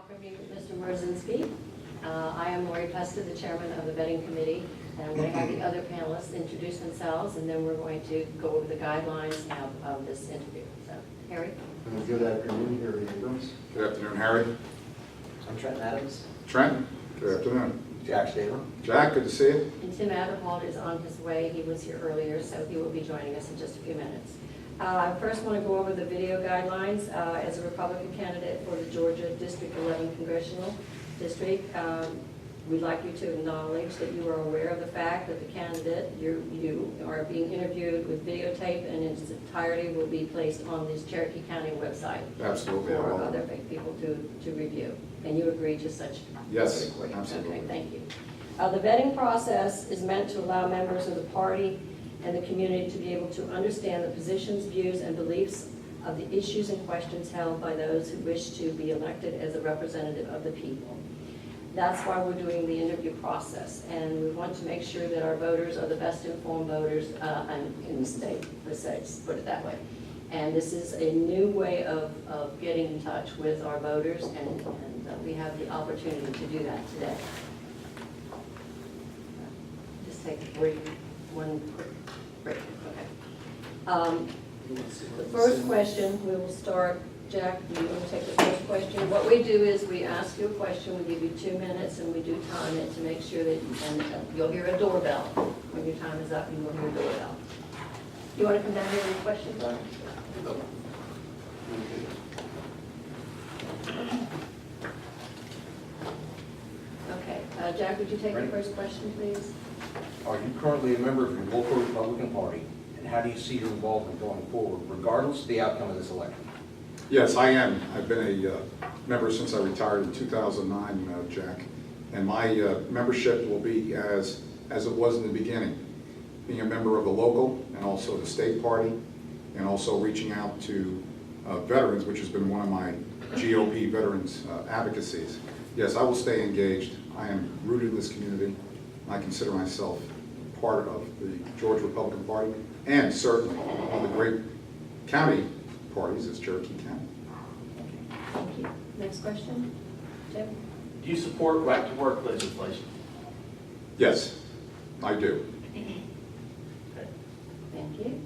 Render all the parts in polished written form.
welcome you, Mr. Mrozinski. I am Lori Pesta, the chairman of the vetting committee, and I'm going to have the other panelists introduce themselves, and then we're going to go over the guidelines of this interview. So, Harry? Good afternoon, Harry Abrams. Good afternoon, Harry. I'm Trent Adams. Trent, good afternoon. Jack Staver. Jack, good to see you. And Tim Adderholt is on his way. He was here earlier, so he will be joining us in just a few minutes. I first want to go over the video guidelines. As a Republican candidate for the Georgia District 11 Congressional District, we'd like you to acknowledge that you are aware of the fact that the candidate, you are being interviewed with videotape, and its entirety will be placed on this Cherokee County website. Absolutely. For other people to review. And you agree to such Yes, recording? absolutely. Okay, thank you. The vetting process is meant to allow members of the party and the community to be able to understand the positions, views, and beliefs of the issues and questions held by those who wish to be elected as a representative of the people. That's why we're doing the interview process, and we want to make sure that our voters are the best informed voters in the state, let's put it that way. And this is a new way of getting in touch with our voters, and we have the opportunity to do that today. Just take one quick break. Okay. The first question, we will start. Jack, do you want to take the first question? What we do is we ask you a question, we give you 2 minutes, and we do time it to make sure that you'll hear a doorbell. When your time is up, you will hear a doorbell. You want to come down here with questions on it? Okay. Jack, would you take the first question, please? Are you currently a member of your local Republican Party, and how do you see your involvement going forward, regardless of the outcome of this election? Yes, I am. I've been a member since I retired in 2009, Jack. And my membership will be as it was in the beginning, being a member of the local and also the state party, and also reaching out to veterans, which has been one of my GOP veterans advocacies. Yes, I will stay engaged. I am rooted in this community. I consider myself part of the Georgia Republican Party, and certainly one of the great county parties is Cherokee County. Thank you. Next question, Jim? Do you support right-to-work legislation? Yes, I do. Okay. Thank you.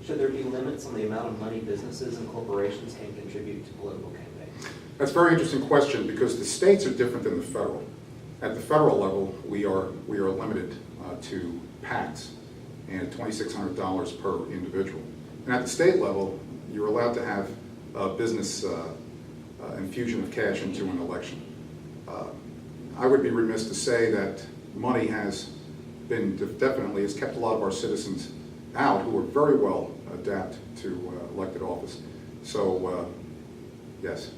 Should there be limits on the amount of money businesses and corporations can contribute to political campaigns? That's a very interesting question, because the states are different than the federal. At the federal level, we are limited to PACs and $2,600 per individual. And at the state level, you're allowed to have a business infusion of cash into an election. I would be remiss to say that money has kept a lot of our citizens out who are very well adapt to elected office. So, yes.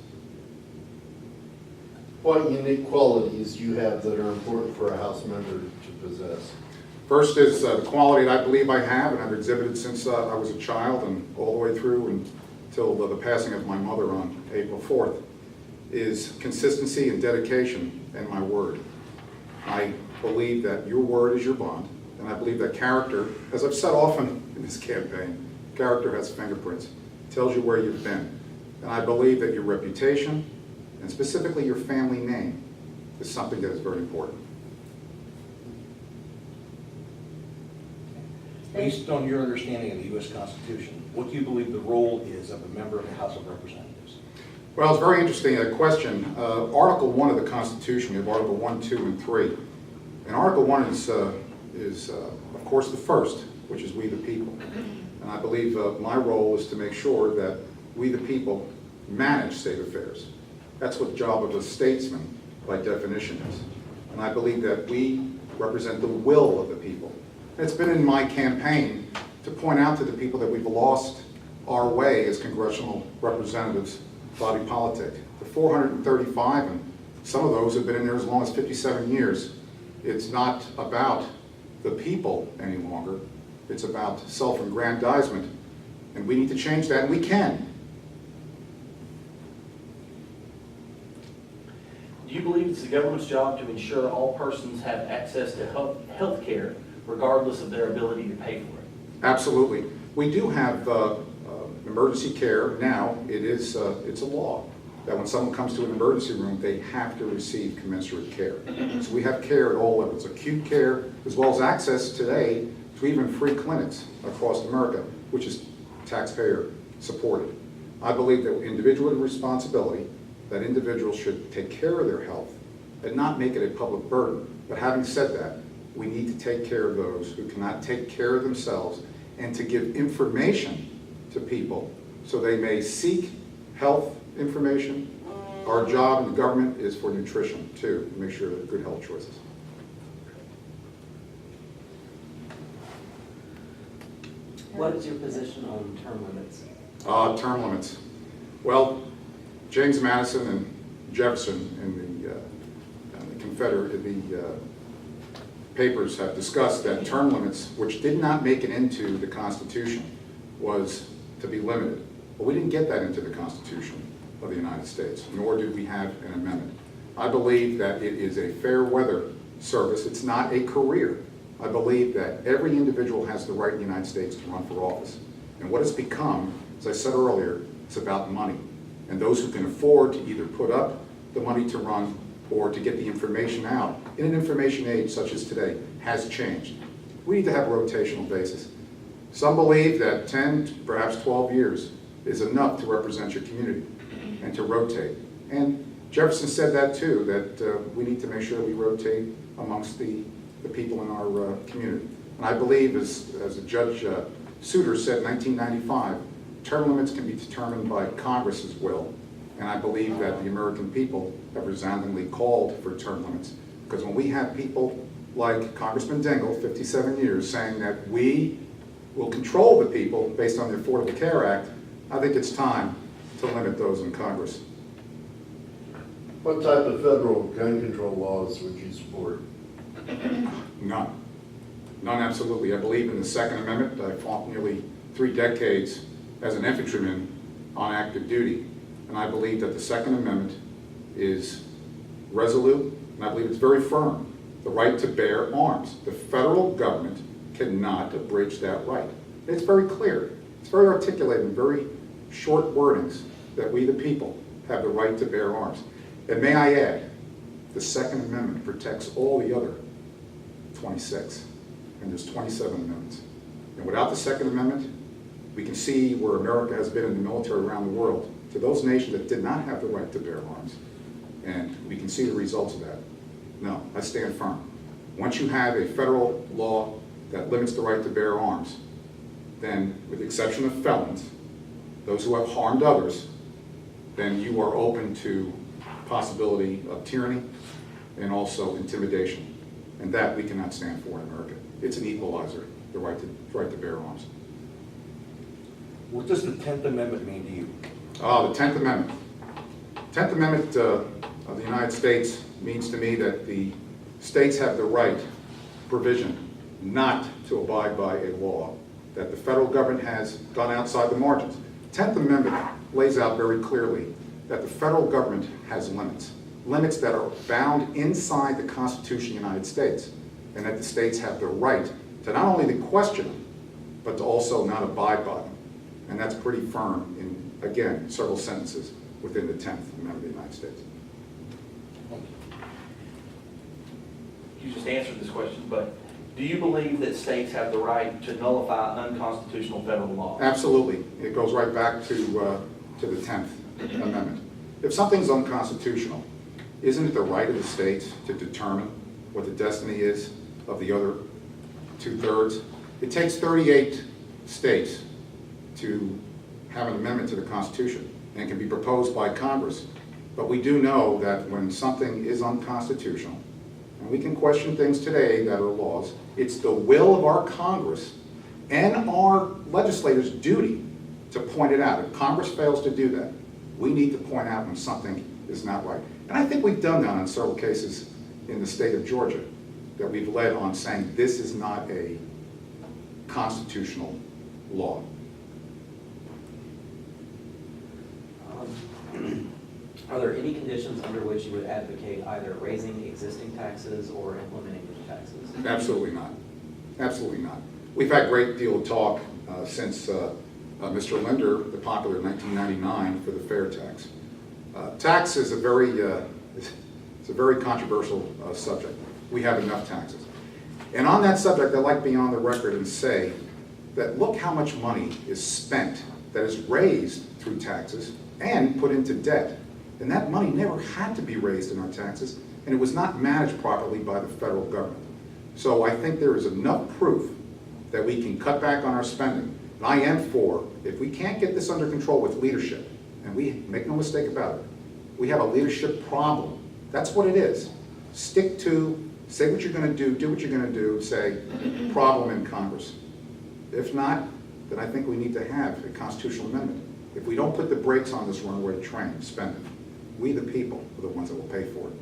What unique qualities do you have that are important for a House member to possess? First is the quality that I believe I have and I've exhibited since I was a child and all the way through until the passing of my mother on April 4th, is consistency and dedication and my word. I believe that your word is your bond, and I believe that character, as I've said often in this campaign, character has fingerprints, tells you where you've been. And I believe that your reputation, and specifically your family name, is something that is very important. Based on your understanding of the U.S. Constitution, what do you believe the role is of a member of the House of Representatives? Well, it's very interesting, a question. Article 1 of the Constitution, you have Article 1, 2, and 3. And Article 1 is of course, the first, which is we the people. And I believe my role is to make sure that we the people manage state affairs. That's what the job of a statesman, by definition, is. And I believe that we represent the will of the people. And it's been in my campaign to point out to the people that we've lost our way as congressional representatives, body politic. The 435, and some of those have been in there as long as 57 years. It's not about the people any longer. It's about self-aggrandizement. And we need to change that, and we can. Do you believe it's the government's job to ensure all persons have access to health care regardless of their ability to pay for it? Absolutely. We do have emergency care now. It's a law. that when someone comes to an emergency room, they have to receive commensurate care. So we have care at all levels, acute care, as well as access today to even free clinics across America, which is taxpayer supported. I believe that individual responsibility, that individuals should take care of their health and not make it a public burden. But having said that, we need to take care of those who cannot take care of themselves and to give information to people so they may seek health information. Our job in the government is for nutrition too, to make sure that good health choices. What is your position on term limits? Term limits. Well, James Madison and Jefferson in the Confederate, the papers have discussed that term limits, which did not make it into the Constitution, was to be limited. But we didn't get that into the Constitution of the United States, nor did we have an amendment. I believe that it is a fair weather service. It's not a career. I believe that every individual has the right in the United States to run for office. And what it's become, as I said earlier, it's about money. And those who can afford to either put up the money to run or to get the information out in an information age such as today has changed. We need to have a rotational basis. Some believe that 10, perhaps 12 years is enough to represent your community and to rotate. And Jefferson said that too, that we need to make sure we rotate amongst the people in our community. And I believe, as Judge Souter said in 1995, term limits can be determined by Congress's will. And I believe that the American people have resoundingly called for term limits. Because when we have people like Congressman Dingell, 57 years, saying that we will control the people based on the Affordable Care Act, I think it's time to limit those in Congress. What type of federal gun control laws would you support? None. None, absolutely. I believe in the Second Amendment. I fought nearly 3 decades as an infantryman on active duty. And I believe that the Second Amendment is resolute, and I believe it's very firm. The right to bear arms. The federal government cannot abridge that right. It's very clear. It's very articulated in very short wordings that we, the people, have the right to bear arms. And may I add, the Second Amendment protects all the other 26, and there's 27 amendments. And without the Second Amendment, we can see where America has been in the military around the world to those nations that did not have the right to bear arms. And we can see the results of that. No, I stand firm. Once you have a federal law that limits the right to bear arms, then with the exception of felons, those who have harmed others, then you are open to possibility of tyranny and also intimidation. And that we cannot stand for in America. It's an equalizer, the right to bear arms. What does the 10th Amendment mean to you? The 10th Amendment. 10th Amendment of the United States means to me that the states have the right provision not to abide by a law, that the federal government has gone outside the margins. 10th Amendment lays out very clearly that the federal government has limits. Limits that are bound inside the Constitution of the United States, and that the states have the right to not only to question them, but to also not abide by them. And that's pretty firm in, again, several sentences within the 10th Amendment of the United States. You just answered this question, but do you believe that states have the right to nullify unconstitutional federal laws? Absolutely. It goes right back to the 10th Amendment. If something's unconstitutional, isn't it the right of the states to determine what the destiny is of the other 2/3? It takes 38 states to have an amendment to the Constitution, and it can be proposed by Congress. But we do know that when something is unconstitutional, and we can question things today that are laws, it's the will of our Congress and our legislators' duty to point it out. If Congress fails to do that, we need to point out when something is not right. And I think we've done that on several cases in the state of Georgia, that we've led on saying this is not a constitutional law. Are there any conditions under which you would advocate either raising existing taxes or implementing new taxes? Absolutely not. Absolutely not. We've had a great deal of talk since Mr. Linder, the popular 1999 for the fair tax. Tax is a very, it's a very controversial subject. We have enough taxes. And on that subject, I'd like to be on the record and say that look how much money is spent that is raised through taxes and put into debt. And that money never had to be raised in our taxes, and it was not managed properly by the federal government. So I think there is enough proof that we can cut back on our spending. And I am for, if we can't get this under control with leadership, and we make no mistake about it, we have a leadership problem. That's what it is. Stick to, say what you're going to do what you're going to do, say, problem in Congress. If not, then I think we need to have a constitutional amendment. If we don't put the brakes on this runaway train, spend it. We, the people, are the ones that will pay for it.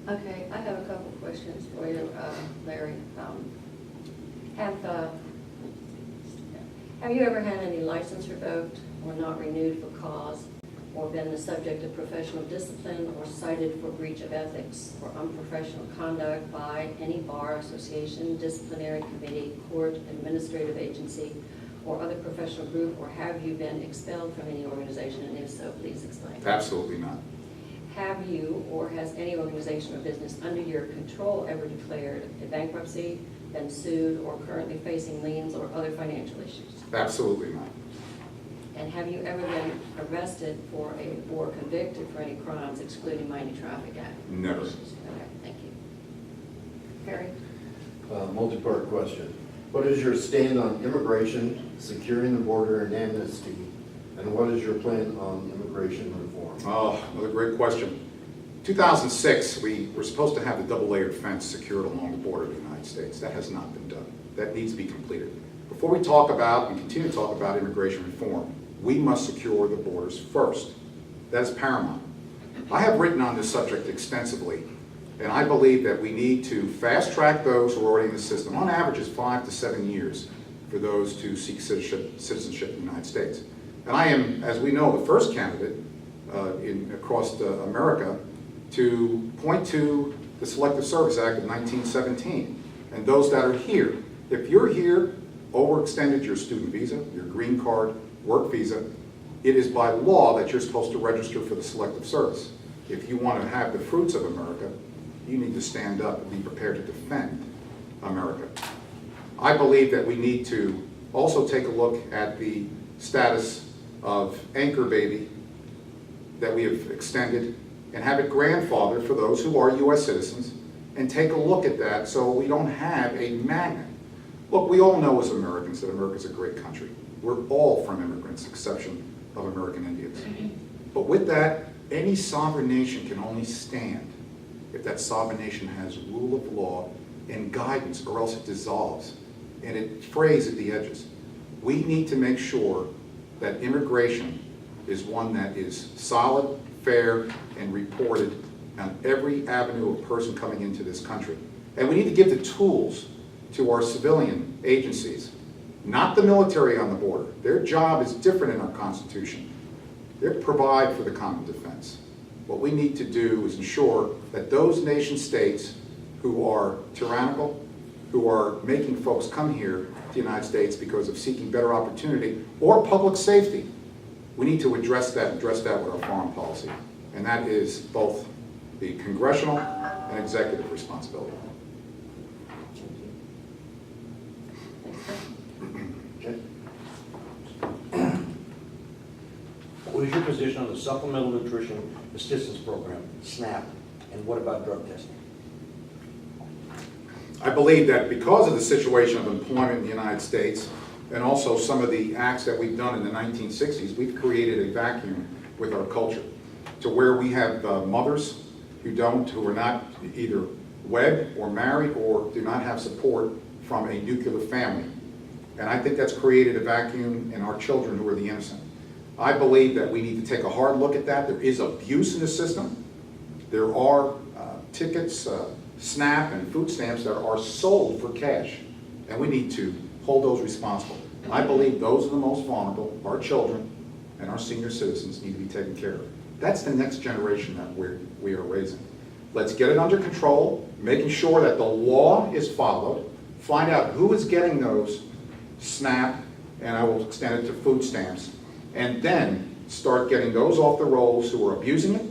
Okay, I have a couple of questions for you, Larry. Have you ever had any license revoked or not renewed for cause, or been the subject of professional discipline or cited for breach of ethics or unprofessional conduct by any bar, association, disciplinary committee, court, administrative agency, or other professional group, or have you been expelled from any organization, and if so, please explain. Absolutely not. Have you, or has any organization or business under your control ever declared a bankruptcy, been sued, or currently facing liens or other financial issues? Absolutely not. And have you ever been arrested or convicted for any crimes excluding Minor Traffic Act? Never. Okay, thank you. Harry? Multi-part question. What is your stand on immigration, securing the border, and amnesty? And what is your plan on immigration reform? Oh, another great question. 2006, we were supposed to have the double-layered fence secured along the border of the United States. That has not been done. That needs to be completed. Before we talk about and continue to talk about immigration reform, we must secure the borders first. That is paramount. I have written on this subject extensively, and I believe that we need to fast-track those who are already in the system. On average, it's 5 to 7 years for those to seek citizenship in the United States. And I am, as we know, the first candidate across America to point to the Selective Service Act of 1917 and those that are here. If you're here, overextended your student visa, your green card, work visa, it is by law that you're supposed to register for the Selective Service. If you want to have the fruits of America, you need to stand up and be prepared to defend America. I believe that we need to also take a look at the status of anchor baby that we have extended and have it grandfathered for those who are U.S. citizens, and take a look at that so we don't have a magnet. Look, we all know as Americans that America's a great country. We're all from immigrants, exception of American Indians. But with that, any sovereign nation can only stand if that sovereign nation has rule of law and guidance, or else it dissolves and it frays at the edges. We need to make sure that immigration is one that is solid, fair, and reported on every avenue of person coming into this country. And we need to give the tools to our civilian agencies, not the military on the border. Their job is different in our Constitution. They provide for the common defense. What we need to do is ensure that those nation states who are tyrannical, who are making folks come here to the United States because of seeking better opportunity or public safety, we need to address that with our foreign policy. And that is both the congressional and executive responsibility. Okay. What is your position on the Supplemental Nutrition Assistance Program, SNAP, and what about drug testing? I believe that because of the situation of employment in the United States, and also some of the acts that we've done in the 1960s, we've created a vacuum with our culture to where we have mothers who are not either wed or married or do not have support from a nuclear family. And I think that's created a vacuum in our children who are the innocent. I believe that we need to take a hard look at that. There is abuse in the system. There are tickets, SNAP and food stamps that are sold for cash, and we need to hold those responsible. And I believe those are the most vulnerable. Our children and our senior citizens need to be taken care of. That's the next generation that we are raising. Let's get it under control, making sure that the law is followed, find out who is getting those SNAP, and I will extend it to food stamps, and then start getting those off the rolls who are abusing it,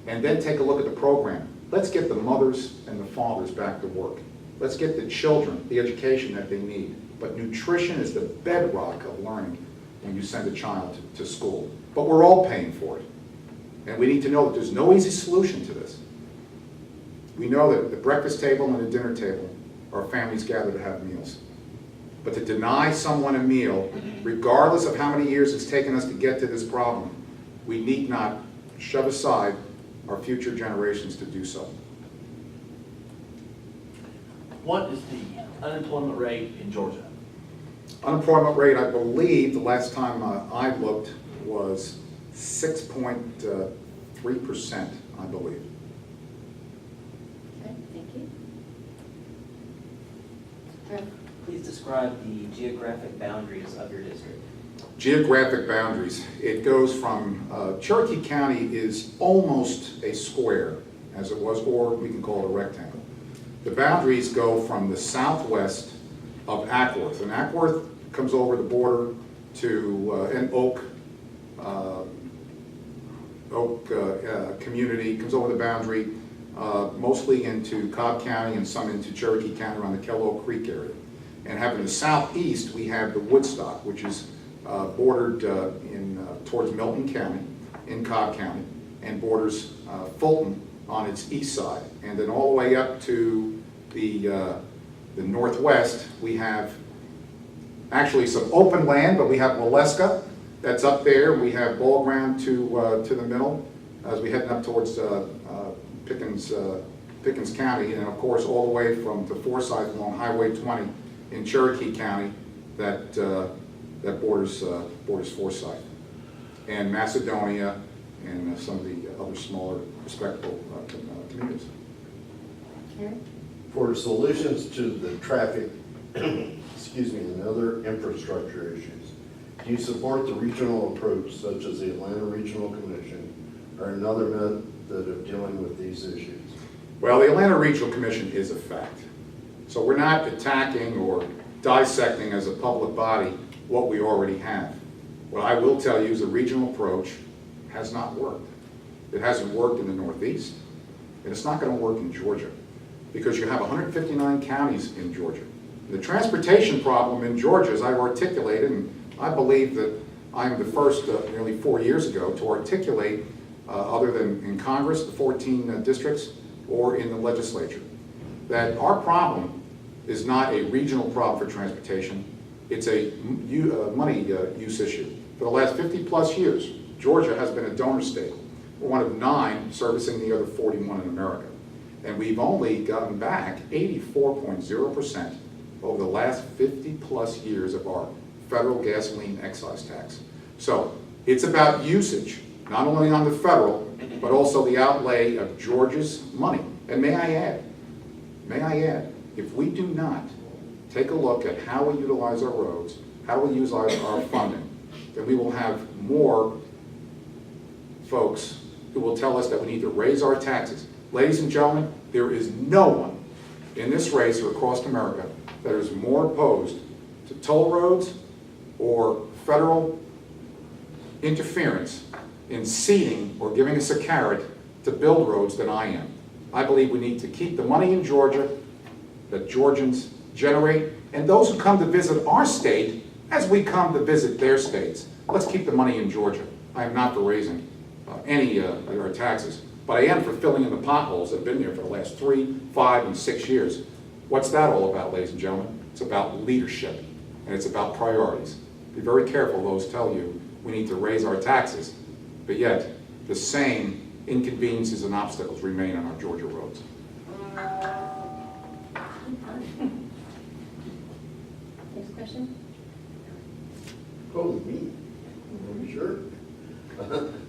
and then take a look at the program. Let's get the mothers and the fathers back to work. Let's get the children the education that they need. But nutrition is the bedrock of learning when you send a child to school. But we're all paying for it. And we need to know that there's no easy solution to this. We know that at the breakfast table and the dinner table, our families gather to have meals. But to deny someone a meal, regardless of how many years it's taken us to get to this problem, we need not shove aside our future generations to do so. What is the unemployment rate in Georgia? Unemployment rate, I believe, the last time I looked, was 6.3%, I believe. Okay, thank you. Trev? Please describe the geographic boundaries of your district. Geographic boundaries. It goes from, Cherokee County is almost a square, as it was, or we can call it a rectangle. The boundaries go from the southwest of Ackworth, and Ackworth comes over the border to an Oak community, comes over the boundary, mostly into Cobb County and some into Cherokee County around the Kellogg Creek area. And having the southeast, we have the Woodstock, which is bordered towards Milton County in Cobb County, and borders Fulton on its east side. And then all the way up to the northwest, we have actually some open land, but we have Waleska that's up there. We have Ball Ground to the middle as we head up towards Pickens County, and of course all the way to Forsyth along Highway 20 in Cherokee County that borders Forsyth, and Macedonia, and some of the other smaller respectable communities. Karen? For solutions to the traffic, excuse me, and other infrastructure issues, do you support the regional approach such as the Atlanta Regional Commission or another method of dealing with these issues? Well, the Atlanta Regional Commission is a fact. So we're not attacking or dissecting as a public body what we already have. What I will tell you is the regional approach has not worked. It hasn't worked in the Northeast, and it's not going to work in Georgia, because you have 159 counties in Georgia. The transportation problem in Georgia, as I've articulated, and I believe that I'm the first nearly 4 years ago to articulate, other than in Congress, the 14 districts, or in the legislature, that our problem is not a regional problem for transportation. It's a money use issue. For the last 50 plus years, Georgia has been a donor state. We're one of 9 servicing the other 41 in America. And we've only gotten back 84.0% over the last 50 plus years of our federal gasoline excise tax. So it's about usage, not only on the federal, but also the outlay of Georgia's money. And may I add, if we do not take a look at how we utilize our roads, how we use our funding, then we will have more folks who will tell us that we need to raise our taxes. Ladies and gentlemen, there is no one in this race or across America that is more opposed to toll roads or federal interference in ceding or giving us a carrot to build roads than I am. I believe we need to keep the money in Georgia that Georgians generate, and those who come to visit our state as we come to visit their states. Let's keep the money in Georgia. I am not for raising any of our taxes, but I am for filling in the potholes that have been there for the last 3, 5, and 6 years. What's that all about, ladies and gentlemen? It's about leadership, and it's about priorities. Be very careful, those tell you we need to raise our taxes, but yet the same inconveniences and obstacles remain on our Georgia roads. Next question? Oh, me? Sure.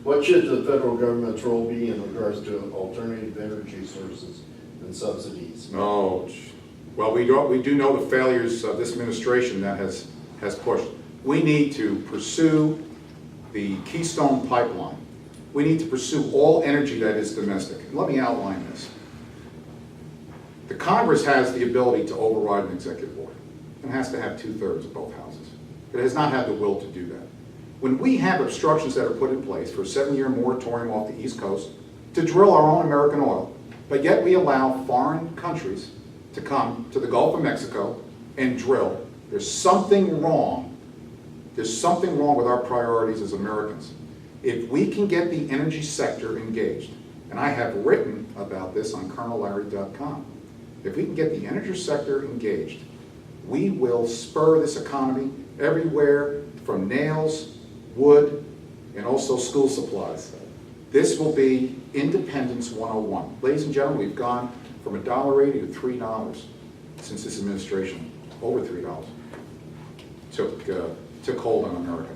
What should the federal government's role be in regards to alternative energy sources and subsidies? No, well, we do know the failures of this administration that has pushed. We need to pursue the Keystone Pipeline. We need to pursue all energy that is domestic. And let me outline this. The Congress has the ability to override an executive order and has to have 2/3 of both houses. It has not had the will to do that. When we have obstructions that are put in place for a 7-year moratorium off the East Coast to drill our own American oil, but yet we allow foreign countries to come to the Gulf of Mexico and drill, there's something wrong. There's something wrong with our priorities as Americans. If we can get the energy sector engaged, and I have written about this on colonellarry.com, if we can get the energy sector engaged, we will spur this economy everywhere from nails, wood, and also school supplies. This will be Independence 101. Ladies and gentlemen, we've gone from $1.80 to $3 since this administration, over $3, took hold on America.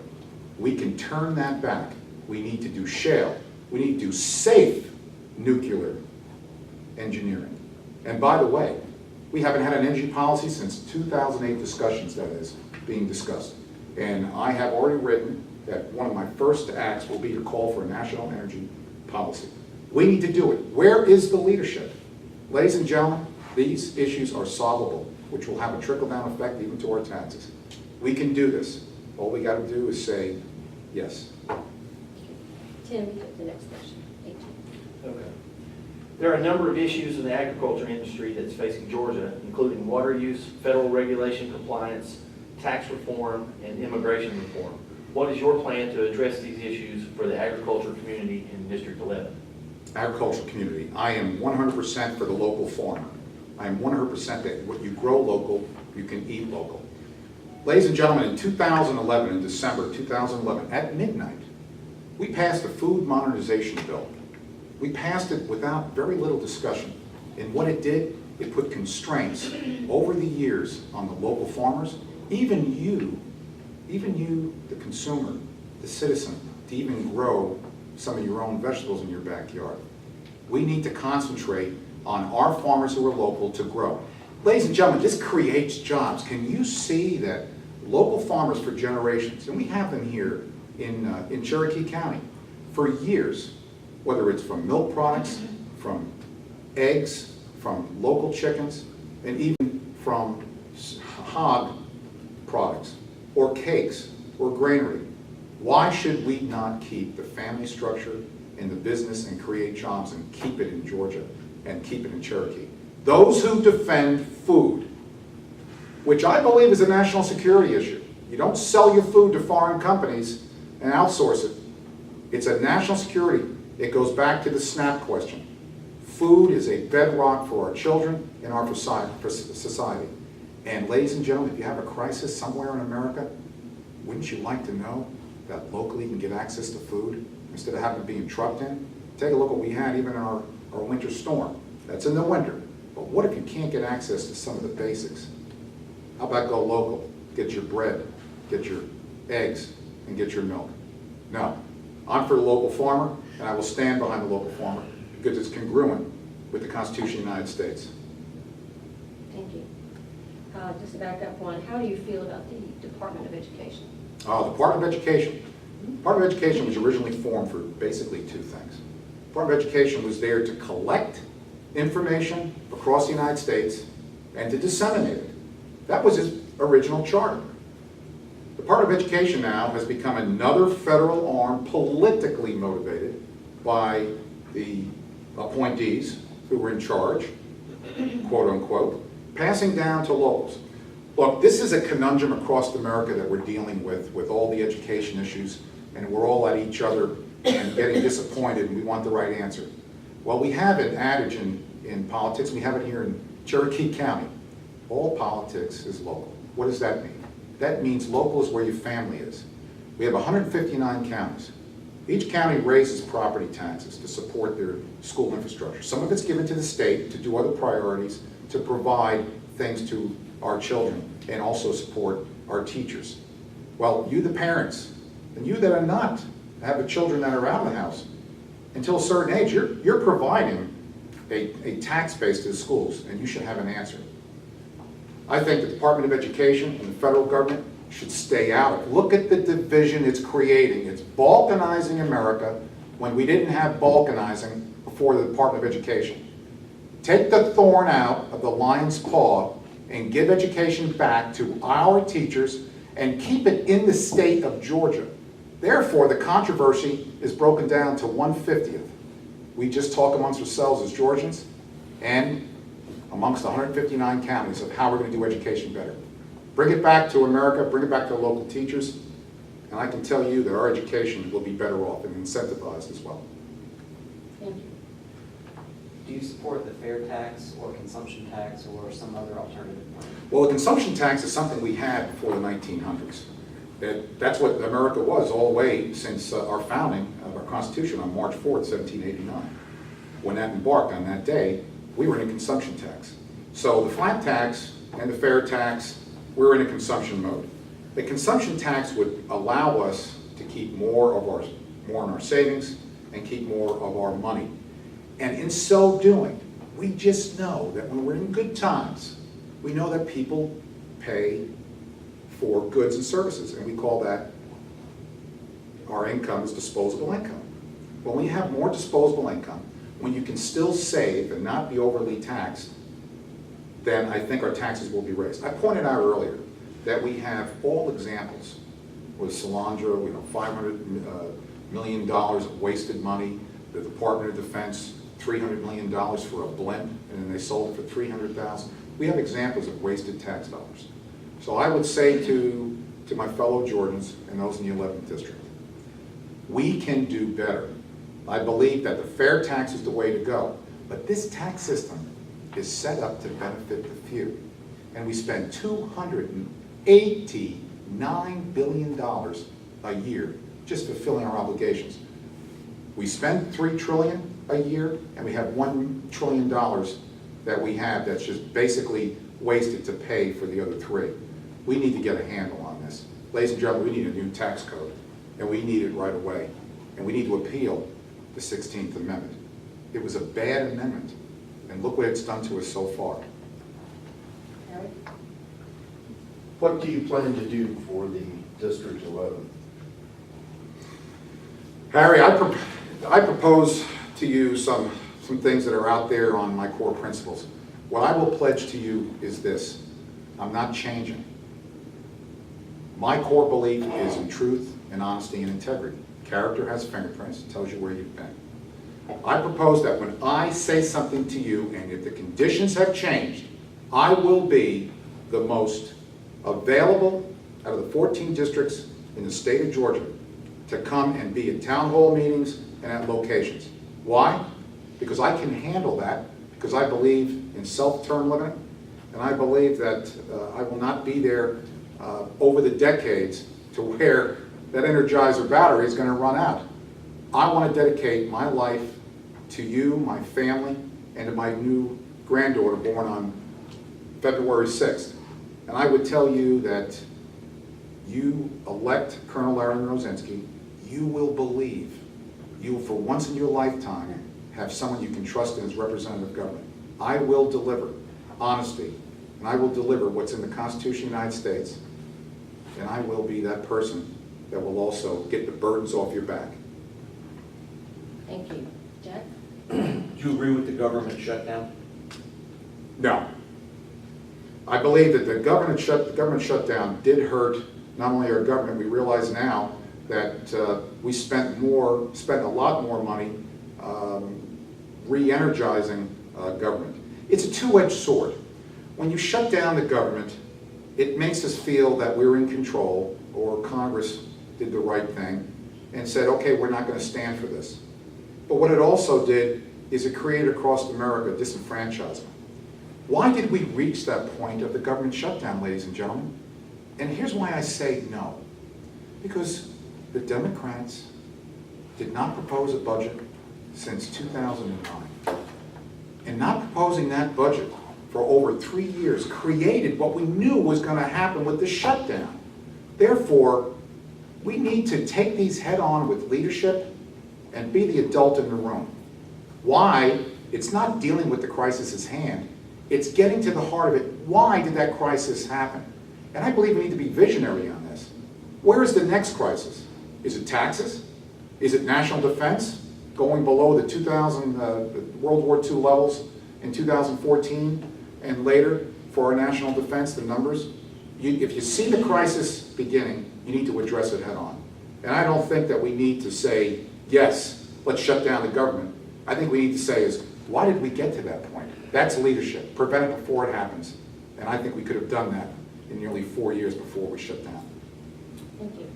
We can turn that back. We need to do shale. We need to do safe nuclear engineering. And by the way, we haven't had an energy policy since 2008 discussions, that is, being discussed. And I have already written that one of my first acts will be to call for a national energy policy. We need to do it. Where is the leadership? Ladies and gentlemen, these issues are solvable, which will have a trickle-down effect even to our taxes. We can do this. All we got to do is say yes. Tim, the next question, 18. Okay. There are a number of issues in the agriculture industry that's facing Georgia, including water use, federal regulation compliance, tax reform, and immigration reform. What is your plan to address these issues for the agriculture community in District 11? Agricultural community. I am 100% for the local farmer. I am 100% that what you grow local, you can eat local. Ladies and gentlemen, in 2011, in December 2011, at midnight, we passed a food modernization bill. We passed it without very little discussion. And what it did, it put constraints over the years on the local farmers, even you, the consumer, the citizen, to even grow some of your own vegetables in your backyard. We need to concentrate on our farmers who are local to grow. Ladies and gentlemen, this creates jobs. Can you see that local farmers for generations, and we have them here in Cherokee County for years, whether it's from milk products, from eggs, from local chickens, and even from hog products, or cakes, or granary. Why should we not keep the family structure in the business and create jobs and keep it in Georgia and keep it in Cherokee? Those who defend food, which I believe is a national security issue. You don't sell your food to foreign companies and outsource it. It's a national security. It goes back to the SNAP question. Food is a bedrock for our children and our society. And ladies and gentlemen, if you have a crisis somewhere in America, wouldn't you like to know that locally you can get access to food instead of having to be trucked in? Take a look at what we had even in our winter storm. That's in the winter. But what if you can't get access to some of the basics? How about go local? Get your bread, get your eggs, and get your milk. No. I'm for the local farmer, and I will stand behind the local farmer because it's congruent with the Constitution of the United States. Thank you. Just to back up one, how do you feel about the Department of Education? The Department of Education. The Department of Education was originally formed for basically two things. The Department of Education was there to collect information across the United States and to disseminate it. That was its original charter. The Department of Education now has become another federal arm politically motivated by the appointees who were in charge, quote unquote, passing down to locals. Look, this is a conundrum across America that we're dealing with all the education issues, and we're all at each other and getting disappointed, and we want the right answer. Well, we have an adage in politics, we have it here in Cherokee County. All politics is local. What does that mean? That means local is where your family is. We have 159 counties. Each county raises property taxes to support their school infrastructure. Some of it's given to the state to do other priorities, to provide things to our children and also support our teachers. Well, you the parents, and you that are not, have the children that are out of the house, until a certain age, you're providing a tax base to the schools, and you should have an answer. I think the Department of Education and the federal government should stay out of it. Look at the division it's creating. It's balkanizing America when we didn't have balkanizing before the Department of Education. Take the thorn out of the lion's paw and give education back to our teachers and keep it in the state of Georgia. Therefore, the controversy is broken down to 1/50th. We just talk amongst ourselves as Georgians and amongst 159 counties of how we're going to do education better. Bring it back to America, bring it back to local teachers, and I can tell you that our education will be better off and incentivized as well. Thank you. Do you support the fair tax or consumption tax or some other alternative plan? Well, the consumption tax is something we had before the 1900s. That's what America was all the way since our founding of our Constitution on March 4th, 1789. When that embarked on that day, we were in a consumption tax. So the flat tax and the fair tax, we're in a consumption mode. The consumption tax would allow us to keep more in our savings and keep more of our money. And in so doing, we just know that when we're in good times, we know that people pay for goods and services, and we call that our income is disposable income. When we have more disposable income, when you can still save and not be overly taxed, then I think our taxes will be raised. I pointed out earlier that we have all examples with Solandra, $500 million of wasted money, the Department of Defense, $300 million for a blimp, and then they sold it for $300,000. We have examples of wasted tax dollars. So I would say to my fellow Georgians and those in the 11th District, we can do better. I believe that the fair tax is the way to go, but this tax system is set up to benefit the few. And we spend $289 billion a year just fulfilling our obligations. We spend $3 trillion a year, and we have $1 trillion that we have that's just basically wasted to pay for the other three. We need to get a handle on this. Ladies and gentlemen, we need a new tax code, and we need it right away. And we need to appeal the 16th Amendment. It was a bad amendment, and look what it's done to us so far. Harry? What do you plan to do for the District 11? Harry, I propose to you some things that are out there on my core principles. What I will pledge to you is this: I'm not changing. My core belief is in truth and honesty and integrity. Character has fingerprints, it tells you where you've been. I propose that when I say something to you, and if the conditions have changed, I will be the most available out of the 14 districts in the state of Georgia to come and be at town hall meetings and at locations. Why? Because I can handle that, because I believe in self-term limit, and I believe that I will not be there over the decades to where that Energizer battery is going to run out. I want to dedicate my life to you, my family, and to my new granddaughter born on February 6th. And I would tell you that you elect Colonel Larry Mrozinski, you will believe, you will for once in your lifetime have someone you can trust in as representative government. I will deliver honesty, and I will deliver what's in the Constitution of the United States, and I will be that person that will also get the burdens off your back. Thank you. Jack? Do you agree with the government shutdown? No. I believe that the government shutdown did hurt not only our government. We realize now that we spent a lot more money re-energizing government. It's a two-edged sword. When you shut down the government, it makes us feel that we're in control, or Congress did the right thing and said, okay, we're not going to stand for this. But what it also did is it created across America disenfranchisement. Why did we reach that point of the government shutdown, ladies and gentlemen? And here's why I say no. Because the Democrats did not propose a budget since 2009. And not proposing that budget for over 3 years created what we knew was going to happen with the shutdown. Therefore, we need to take these head on with leadership and be the adult in the room. Why? It's not dealing with the crisis at hand. It's getting to the heart of it. Why did that crisis happen? And I believe we need to be visionary on this. Where is the next crisis? Is it taxes? Is it national defense going below the World War II levels in 2014 and later for our national defense, the numbers? If you see the crisis beginning, you need to address it head on. And I don't think that we need to say, yes, let's shut down the government. I think we need to say is, why did we get to that point? That's leadership. Prevent it before it happens. And I think we could have done that in nearly 4 years before we shut down. Thank you.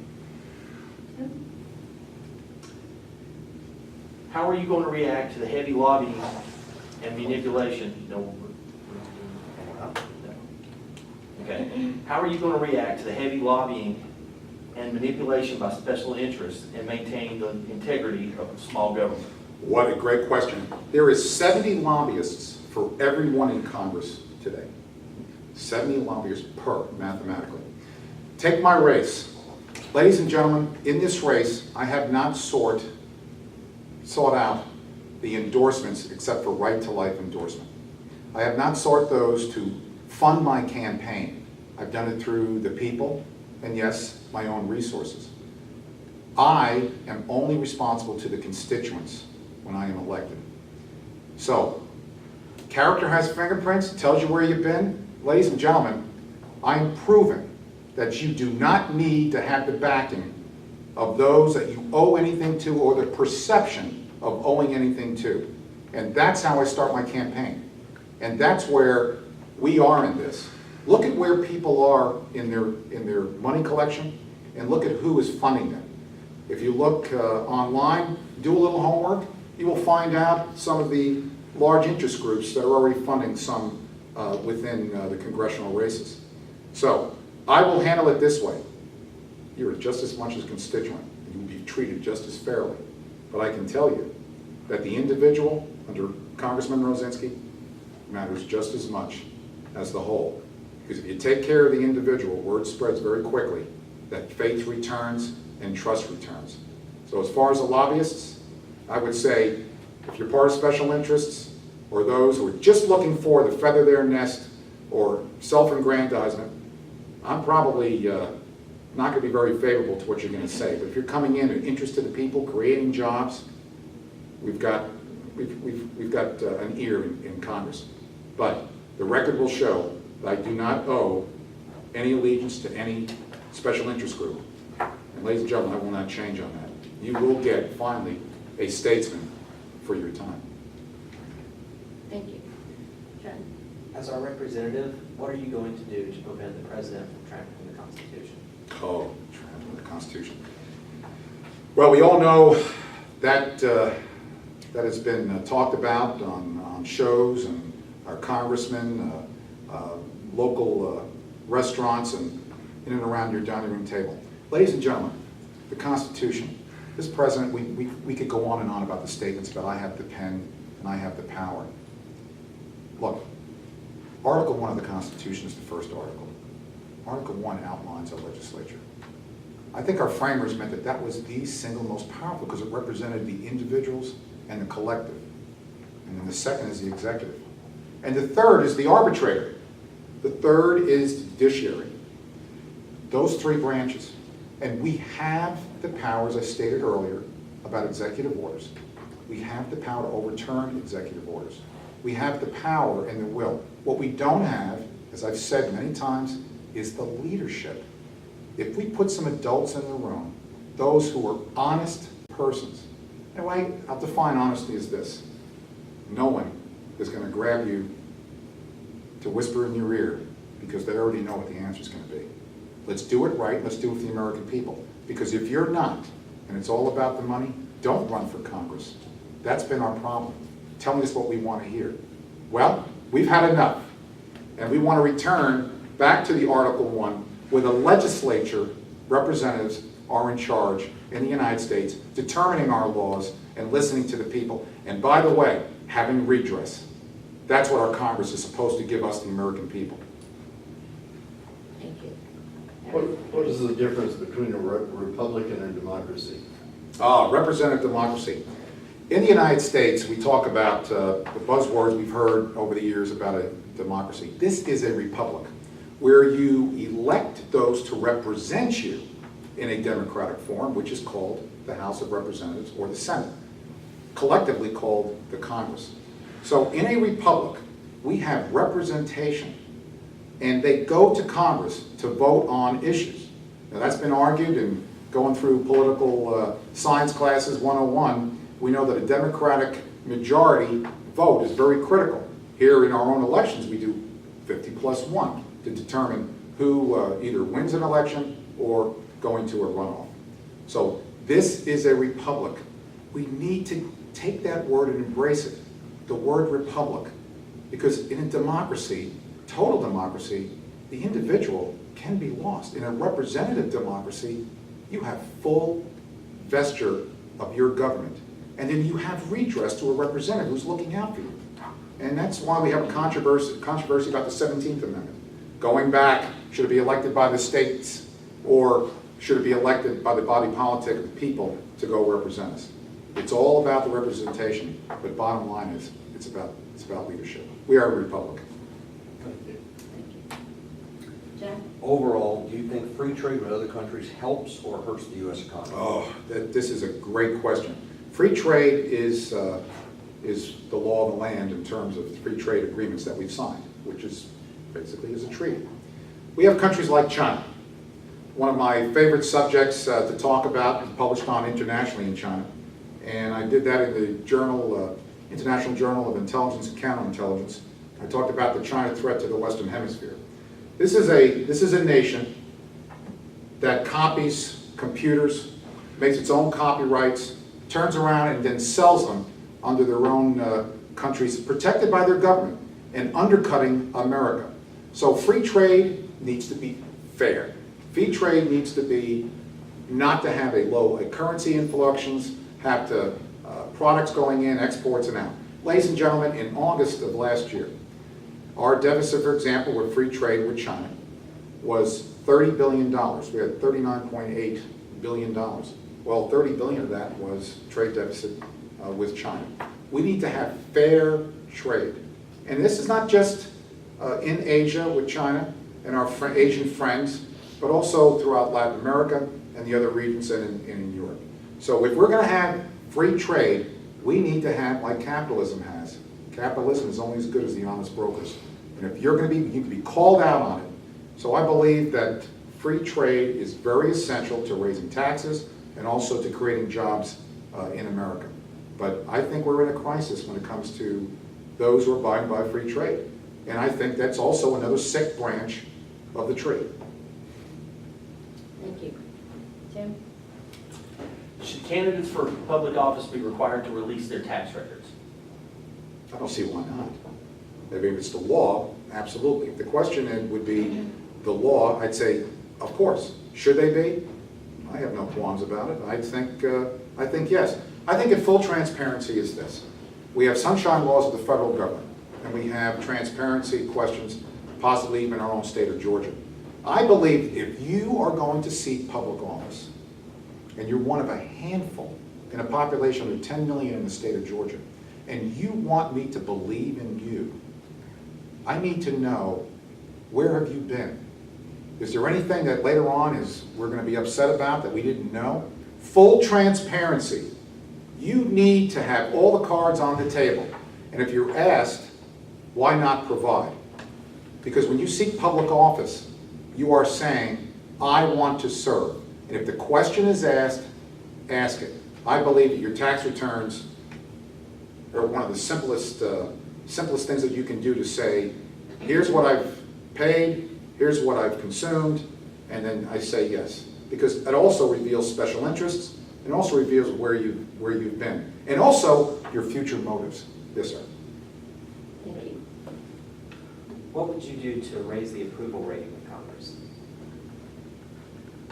How are you going to react to the heavy lobbying and manipulation? No. Okay. How are you going to react to the heavy lobbying and manipulation by special interests and maintain the integrity of small government? What a great question. There is 70 lobbyists for everyone in Congress today. 70 lobbyists per, mathematically. Take my race. Ladies and gentlemen, in this race, I have not sought out the endorsements except for right-to-life endorsement. I have not sought those to fund my campaign. I've done it through the people and, yes, my own resources. I am only responsible to the constituents when I am elected. So, character has fingerprints, tells you where you've been. Ladies and gentlemen, I am proving that you do not need to have the backing of those that you owe anything to or the perception of owing anything to. And that's how I start my campaign. And that's where we are in this. Look at where people are in their money collection and look at who is funding them. If you look online, do a little homework, you will find out some of the large interest groups that are already funding some within the congressional races. So I will handle it this way. You're just as much as constituent. You will be treated just as fairly. But I can tell you that the individual under Congressman Mrozinski matters just as much as the whole. Because if you take care of the individual, word spreads very quickly that faith returns and trust returns. So as far as the lobbyists, I would say if you're part of special interests or those who are just looking for the feather their nest or self-aggrandizement, I'm probably not going to be very favorable to what you're going to say. But if you're coming in and interested in people, creating jobs, we've got an ear in Congress. But the record will show that I do not owe any allegiance to any special interest group. And ladies and gentlemen, I will not change on that. You will get, finally, a statesman for your time. Thank you. John? As our representative, what are you going to do to prevent the president from trampling the Constitution? Oh, trampling the Constitution. Well, we all know that that has been talked about on shows and our congressmen, local restaurants, and in and around your dining room table. Ladies and gentlemen, the Constitution. This president, we could go on and on about the statements, but I have the pen and I have the power. Look, Article 1 of the Constitution is the first article. Article 1 outlines our legislature. I think our framers meant that that was the single most powerful because it represented the individuals and the collective. And then the second is the executive. And the third is the arbitrator. The third is the judiciary. Those three branches. And we have the power, as I stated earlier, about executive orders. We have the power to overturn executive orders. We have the power and the will. What we don't have, as I've said many times, is the leadership. If we put some adults in the room, those who are honest persons, and I'll define honesty as this: no one is going to grab you to whisper in your ear because they already know what the answer is going to be. Let's do it right. Let's do it for the American people. Because if you're not, and it's all about the money, don't run for Congress. That's been our problem. Telling us what we want to hear. Well, we've had enough. And we want to return back to the Article 1 where the legislature representatives are in charge in the United States, determining our laws and listening to the people. And by the way, having redress. That's what our Congress is supposed to give us, the American people. Thank you. What is the difference between a republic and a democracy? Representative democracy. In the United States, we talk about the buzzwords we've heard over the years about a democracy. This is a republic where you elect those to represent you in a democratic form, which is called the House of Representatives or the Senate, collectively called the Congress. So in a republic, we have representation, and they go to Congress to vote on issues. Now that's been argued and going through political science classes 101, we know that a Democratic majority vote is very critical. Here in our own elections, we do 50+1 to determine who either wins an election or go into a runoff. So this is a republic. We need to take that word and embrace it, the word republic, because in a democracy, total democracy, the individual can be lost. In a representative democracy, you have full vesture of your government, and then you have redress to a representative who's looking out for you. And that's why we have a controversy about the 17th Amendment. Going back, should it be elected by the states, or should it be elected by the body politic of the people to go represent us? It's all about the representation, but bottom line is, it's about leadership. We are a republic. Jack? Overall, do you think free trade with other countries helps or hurts the U.S. economy? Oh, this is a great question. Free trade is the law of the land in terms of free trade agreements that we've signed, which is basically is a treaty. We have countries like China. One of my favorite subjects to talk about is published on internationally in China, and I did that in the journal, International Journal of Intelligence and Counterintelligence. I talked about the China threat to the Western Hemisphere. This is a nation that copies computers, makes its own copyrights, turns around and then sells them under their own countries, protected by their government, and undercutting America. So free trade needs to be fair. Free trade needs to be not to have a currency influxes, have to products going in, exports and out. Ladies and gentlemen, in August of last year, our deficit, for example, with free trade with China was $30 billion. We had $39.8 billion. Well, $30 billion of that was trade deficit with China. We need to have fair trade. And this is not just in Asia with China and our Asian friends, but also throughout Latin America and the other regions and in Europe. So if we're going to have free trade, we need to have, like capitalism has. Capitalism is only as good as the honest brokers. And if you're going to be, you can be called out on it. So I believe that free trade is very essential to raising taxes and also to creating jobs in America. But I think we're in a crisis when it comes to those who are abiding by free trade. And I think that's also another sick branch of the tree. Thank you. Tim? Should candidates for public office be required to release their tax records? I don't see why not. I mean, if it's the law, absolutely. If the question then would be the law, I'd say, of course. Should they be? I have no qualms about it. I think yes. I think in full transparency is this. We have sunshine laws of the federal government, and we have transparency questions, possibly even in our own state of Georgia. I believe if you are going to seek public office, and you're one of a handful in a population of 10 million in the state of Georgia, and you want me to believe in you, I need to know, where have you been? Is there anything that later on we're going to be upset about that we didn't know? Full transparency. You need to have all the cards on the table. And if you're asked, why not provide? Because when you seek public office, you are saying, I want to serve. And if the question is asked, ask it. I believe that your tax returns are one of the simplest things that you can do to say, here's what I've paid, here's what I've consumed, and then I say yes. Because it also reveals special interests, and also reveals where you've been. And also your future motives. Yes, sir. Thank you. What would you do to raise the approval rating of Congress?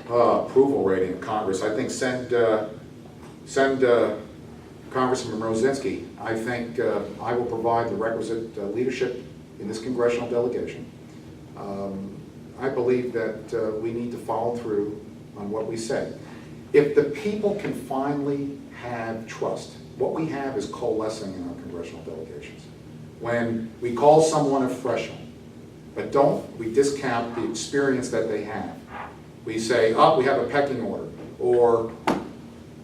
Approval rating of Congress. I think send Congressman Mrozinski. I think I will provide the requisite leadership in this congressional delegation. I believe that we need to follow through on what we say. If the people can finally have trust, what we have is coalescing in our congressional delegations. When we call someone a freshman, but don't we discount the experience that they have. We say, oh, we have a pecking order, or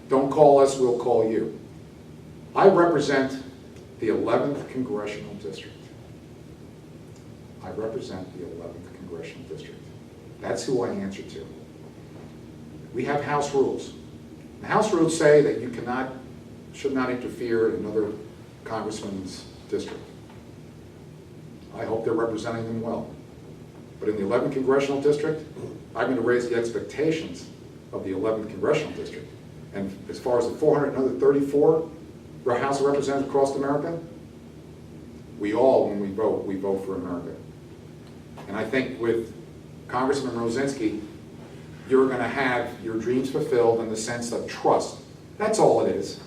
don't call us, we'll call you. I represent the 11th Congressional District. I represent the 11th Congressional District. That's who I answer to. We have house rules. The house rules say that you should not interfere in another congressman's district. I hope they're representing them well. But in the 11th Congressional District, I'm going to raise the expectations of the 11th Congressional District. And as far as the 434 House of Representatives across America, we all, when we vote for America. And I think with Congressman Mrozinski, you're going to have your dreams fulfilled in the sense of trust. That's all it is.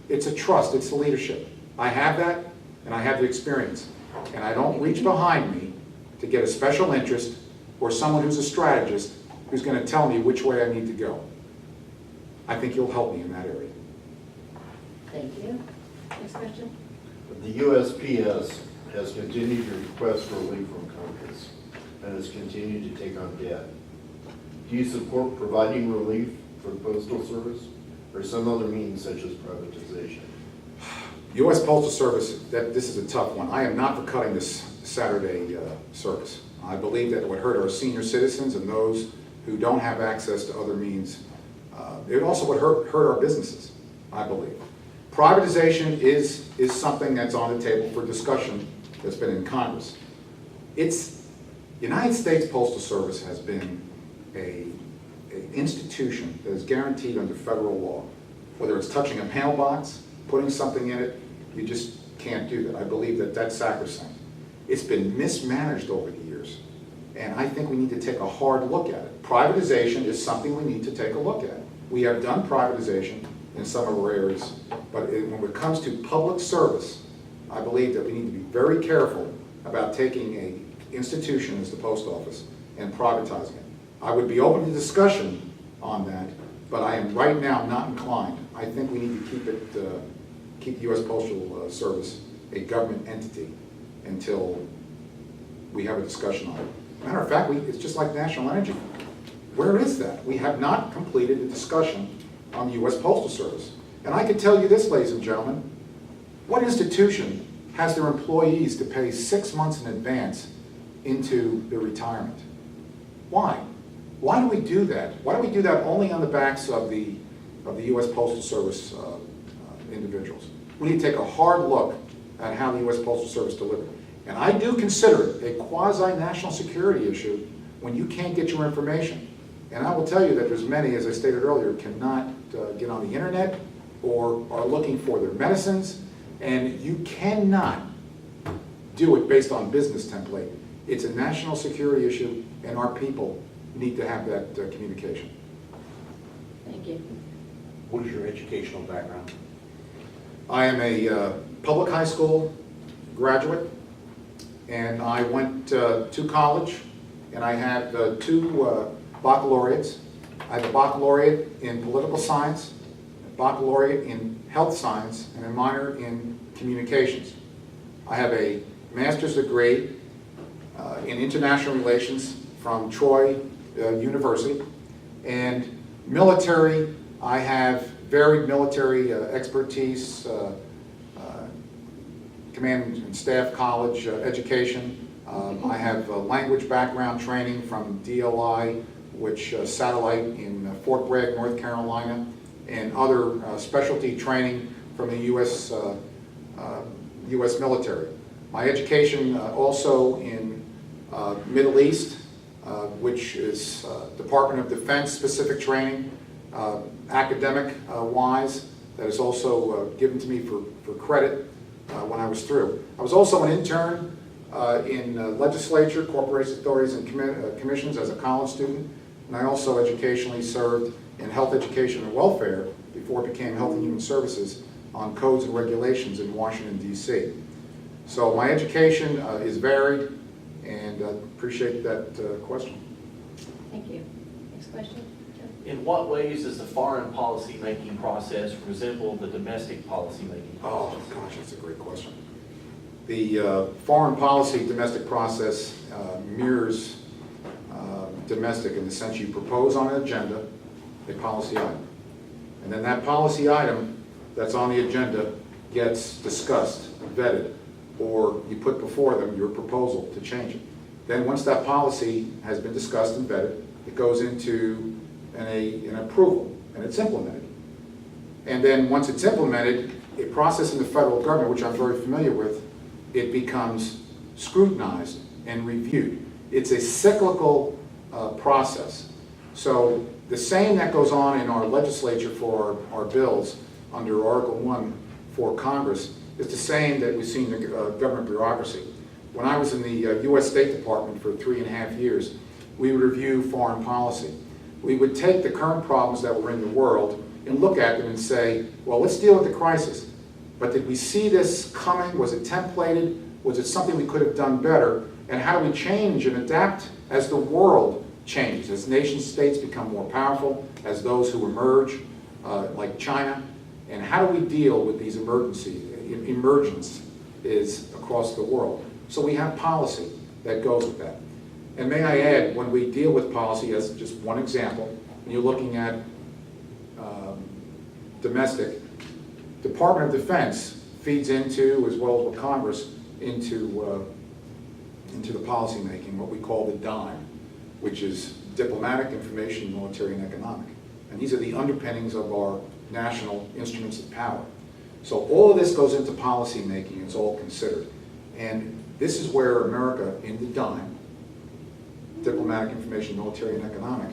It's a trust, it's the leadership. I have that, and I have the experience. And I don't reach behind me to get a special interest or someone who's a strategist who's going to tell me which way I need to go. I think you'll help me in that area. Thank you. Next question? The USPS has continued to request for relief from Congress and has continued to take on debt. Do you support providing relief for the Postal Service or some other means such as privatization? U.S. Postal Service, this is a tough one. I am not for cutting this Saturday service. I believe that it would hurt our senior citizens and those who don't have access to other means. It also would hurt our businesses, I believe. Privatization is something that's on the table for discussion that's been in Congress. United States Postal Service has been an institution that is guaranteed under federal law. Whether it's touching a mailbox, putting something in it, you just can't do that. I believe that that's sacrosanct. It's been mismanaged over the years, and I think we need to take a hard look at it. Privatization is something we need to take a look at. We have done privatization in some of our areas, but when it comes to public service, I believe that we need to be very careful about taking an institution as the post office and privatizing it. I would be open to discussion on that, but I am right now not inclined. I think we need to keep the U.S. Postal Service a government entity until we have a discussion on it. Matter of fact, it's just like national energy. Where is that? We have not completed a discussion on the U.S. Postal Service. And I can tell you this, ladies and gentlemen, what institution has their employees to pay 6 months in advance into their retirement? Why? Why do we do that? Why do we do that only on the backs of the U.S. Postal Service individuals? We need to take a hard look at how the U.S. Postal Service delivered. And I do consider it a quasi-national security issue when you can't get your information. And I will tell you that there's many, as I stated earlier, cannot get on the internet or are looking for their medicines, and you cannot do it based on business template. It's a national security issue, and our people need to have that communication. Thank you. What is your educational background? I am a public high school graduate, and I went to college, and I had 2 baccalaureates. I have a baccalaureate in political science, a baccalaureate in health science, and a minor in communications. I have a master's degree in international relations from Troy University, and military, I have varied military expertise, command and staff college education. I have a language background training from DLI, which satellite in Fort Bragg, North Carolina, and other specialty training from the U.S. military. My education also in Middle East, which is Department of Defense specific training, academic-wise, that is also given to me for credit when I was through. I was also an intern in legislature, corporation authorities, and commissions as a college student, and I also educationally served in health education and welfare before it became Health and Human Services on codes and regulations in Washington, D.C. So my education is varied, and I appreciate that question. Thank you. Next question? Joe? In what ways does the foreign policy-making process resemble the domestic policy-making Oh, process? gosh, that's a great question. The foreign policy domestic process mirrors domestic in the sense you propose on an agenda a policy item. And then that policy item that's on the agenda gets discussed, vetted, or you put before them your proposal to change it. Then once that policy has been discussed and vetted, it goes into and an approval, and it's implemented. And then once it's implemented, a process in the federal government, which I'm very familiar with, it becomes scrutinized and reviewed. It's a cyclical process. So the same that goes on in our legislature for our bills under Article 1 for Congress is the same that we see in the government bureaucracy. When I was in the U.S. State Department for 3.5 years, we would review foreign policy. We would take the current problems that were in the world and look at them and say, well, let's deal with the crisis. But did we see this coming? Was it templated? Was it something we could have done better? And how do we change and adapt as the world changes, as nation states become more powerful, as those who emerge, like China? And how do we deal with these emergence is across the world? So we have policy that goes with that. And may I add, when we deal with policy, as just one example, when you're looking at domestic, Department of Defense feeds into, as well as with Congress, into the policy making, what we call the DIME, which is diplomatic, information, military, and economic. And these are the underpinnings of our national instruments of power. So all of this goes into policy making, it's all considered. And this is where America, in the DIME, diplomatic, information, military, and economic,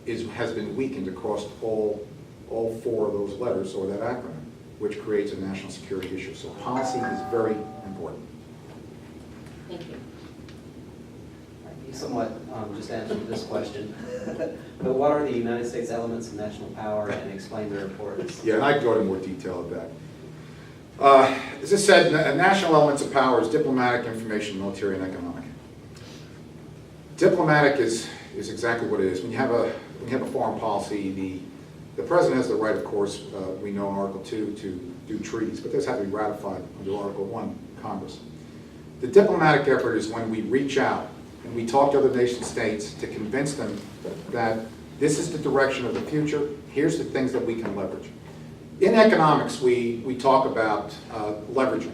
has been weakened across all 4 of those letters, or that acronym, which creates a national security issue. So policy is very important. Thank you. You somewhat just answered this question, but what are the United States elements of national power, and explain their importance? Yeah, and I can go into more detail of that. As I said, national elements of power is diplomatic, information, military, and economic. Diplomatic is exactly what it is. When you have a foreign policy, the president has the right, of course, we know in Article 2, to do treaties, but those have to be ratified under Article 1, Congress. The diplomatic effort is when we reach out and we talk to other nation states to convince them that this is the direction of the future, here's the things that we can leverage. In economics, we talk about leveraging.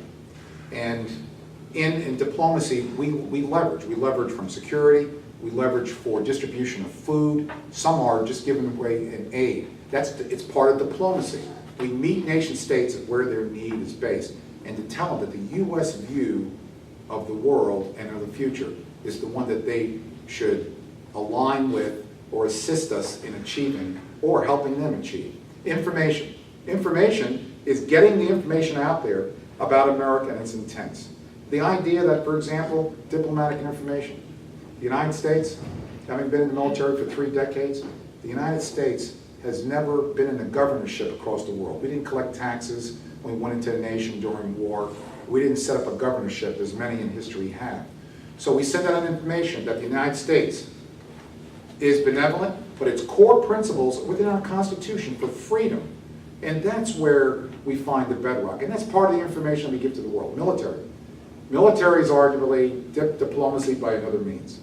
And in diplomacy, we leverage. We leverage from security, we leverage for distribution of food, some are just giving away in aid. It's part of diplomacy. We meet nation states at where their need is based, and to tell them that the U.S. view of the world and of the future is the one that they should align with or assist us in achieving or helping them achieve. Information. Information is getting the information out there about America and its intents. The idea that, for example, diplomatic information, the United States, having been in the military for 3 decades, the United States has never been in a governorship across the world. We didn't collect taxes when we went into a nation during war. We didn't set up a governorship, as many in history have. So we send out information that the United States is benevolent, but its core principles within our Constitution for freedom. And that's where we find the bedrock. And that's part of the information we give to the world. Military. Military is arguably diplomacy by another means.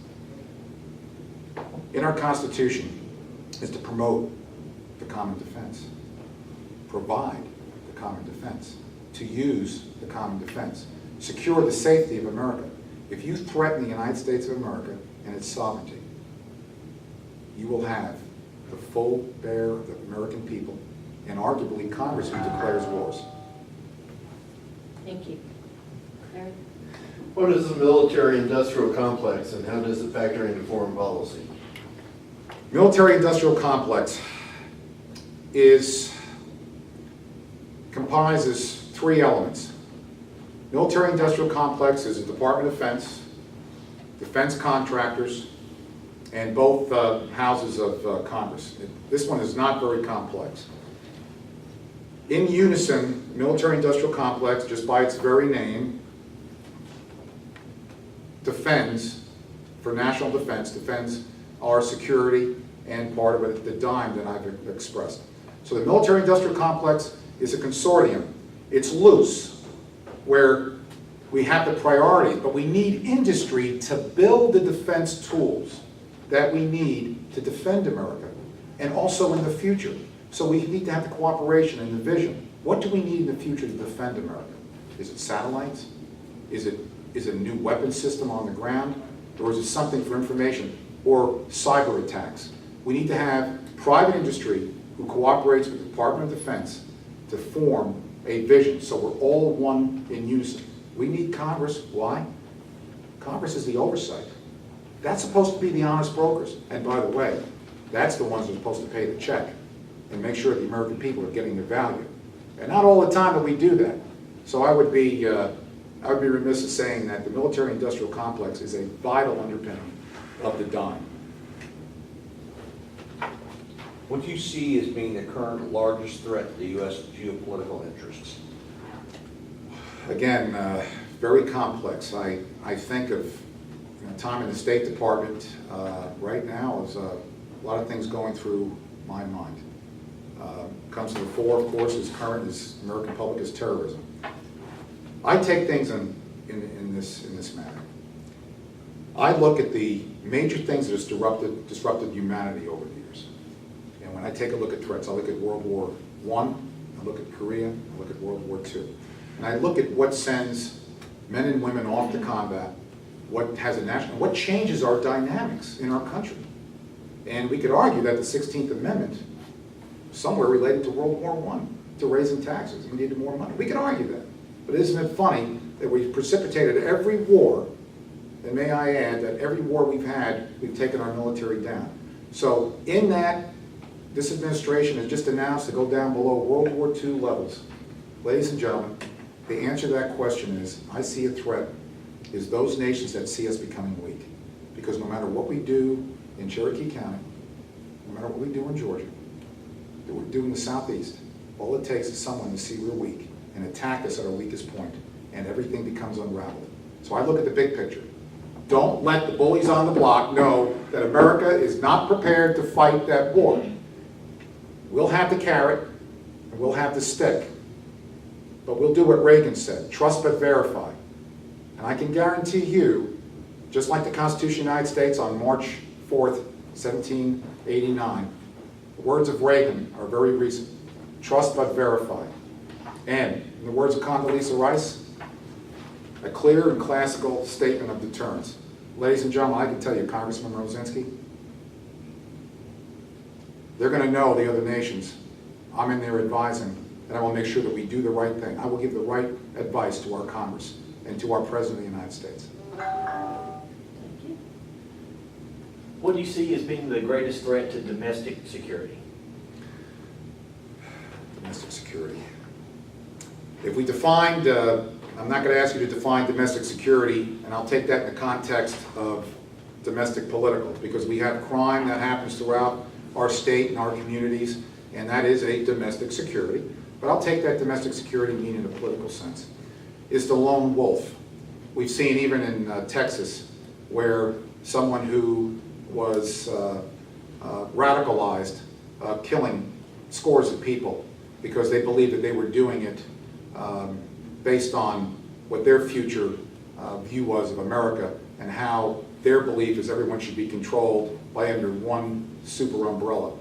In our Constitution is to promote the common defense, provide the common defense, to use the common defense, secure the safety of America. If you threaten the United States of America and its sovereignty, you will have the full bear of the American people and arguably Congress who declares wars. Thank you. Larry? What is the military-industrial complex, and how does it factor into foreign policy? Military-industrial complex comprises 3 elements. Military-industrial complex is the Department of Defense, defense contractors, and both houses of Congress. This one is not very complex. In unison, military-industrial complex, just by its very name, defends, for national defense, defends our security and part of it, the DIME that I've expressed. So the military-industrial complex is a consortium. It's loose, where we have the priorities, but we need industry to build the defense tools that we need to defend America, and also in the future. So we need to have the cooperation and the vision. What do we need in the future to defend America? Is it satellites? Is it a new weapon system on the ground? Or is it something for information or cyber attacks? We need to have private industry who cooperates with the Department of Defense to form a vision, so we're all one in unison. We need Congress. Why? Congress is the oversight. That's supposed to be the honest brokers. And by the way, that's the ones that are supposed to pay the check and make sure the American people are getting their value. And not all the time that we do that. So I would be remiss in saying that the military-industrial complex is a vital underpinning of the dime. What do you see as being the current largest threat to the U.S. geopolitical interests? Again, very complex. I think of time in the State Department right now is a lot of things going through my mind. Comes to the fore, of course, is current is American public is terrorism. I take things in this manner. I look at the major things that have disrupted humanity over the years. And when I take a look at threats, I look at World War I, I look at Korea, I look at World War II. And I look at what sends men and women off to combat, what changes our dynamics in our country. And we could argue that the 16th Amendment somewhere related to World War I, to raising taxes. We needed more money. We could argue that. But isn't it funny that we've precipitated every war, and may I add that every war we've had, we've taken our military down. So in that, this administration has just announced to go down below World War II levels. Ladies and gentlemen, the answer to that question is, I see a threat, is those nations that see us becoming weak. Because no matter what we do in Cherokee County, no matter what we do in Georgia, that we do in the Southeast, all it takes is someone to see we're weak and attack us at our weakest point, and everything becomes unraveled. So I look at the big picture. Don't let the bullies on the block know that America is not prepared to fight that war. We'll have the carrot, and we'll have the stick, but we'll do what Reagan said, trust but verify. And I can guarantee you, just like the Constitution of the United States on March 4th, 1789, the words of Reagan are very recent. Trust but verify. And, in the words of Condoleezza Rice, a clear and classical statement of deterrence. Ladies and gentlemen, I can tell you, Congressman Mrozinski, they're going to know, the other nations, I'm in there advising, and I will make sure that we do the right thing. I will give the right advice to our Congress and to our President of the United States. Thank you. What do you see as being the greatest threat to domestic security? Domestic security. If we defined, I'm not going to ask you to define domestic security, and I'll take that in the context of domestic political, because we have crime that happens throughout our state and our communities, and that is a domestic security. But I'll take that domestic security meaning in a political sense. Is the lone wolf. We've seen even in Texas, where someone who was radicalized, killing scores of people because they believed that they were doing it based on what their future view was of America and how their belief is everyone should be controlled by under one super umbrella.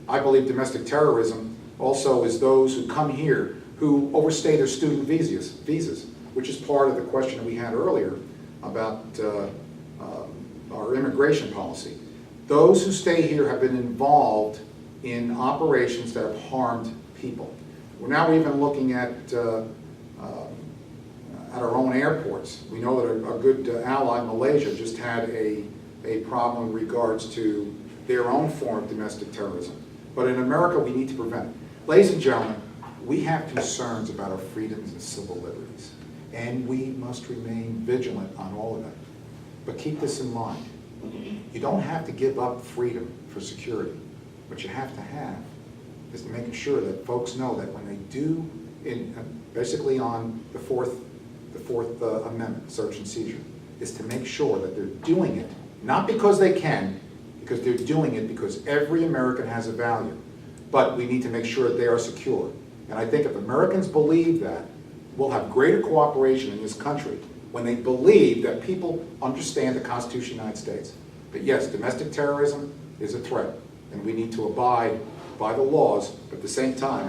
I believe domestic terrorism also is those who come here who overstay their student visas, which is part of the question that we had earlier about our immigration policy. Those who stay here have been involved in operations that have harmed people. We're now even looking at our own airports. We know that a good ally, Malaysia, just had a problem in regards to their own form of domestic terrorism. But in America, we need to prevent it. Ladies and gentlemen, we have concerns about our freedoms and civil liberties, and we must remain vigilant on all of that. But keep this in mind. You don't have to give up freedom for security. What you have to have is making sure that folks know that when they do, basically on the Fourth Amendment, search and seizure, is to make sure that they're doing it, not because they can, because they're doing it because every American has a value. But we need to make sure that they are secure. And I think if Americans believe that, we'll have greater cooperation in this country when they believe that people understand the Constitution of the United States. But yes, domestic terrorism is a threat, and we need to abide by the laws, but at the same time,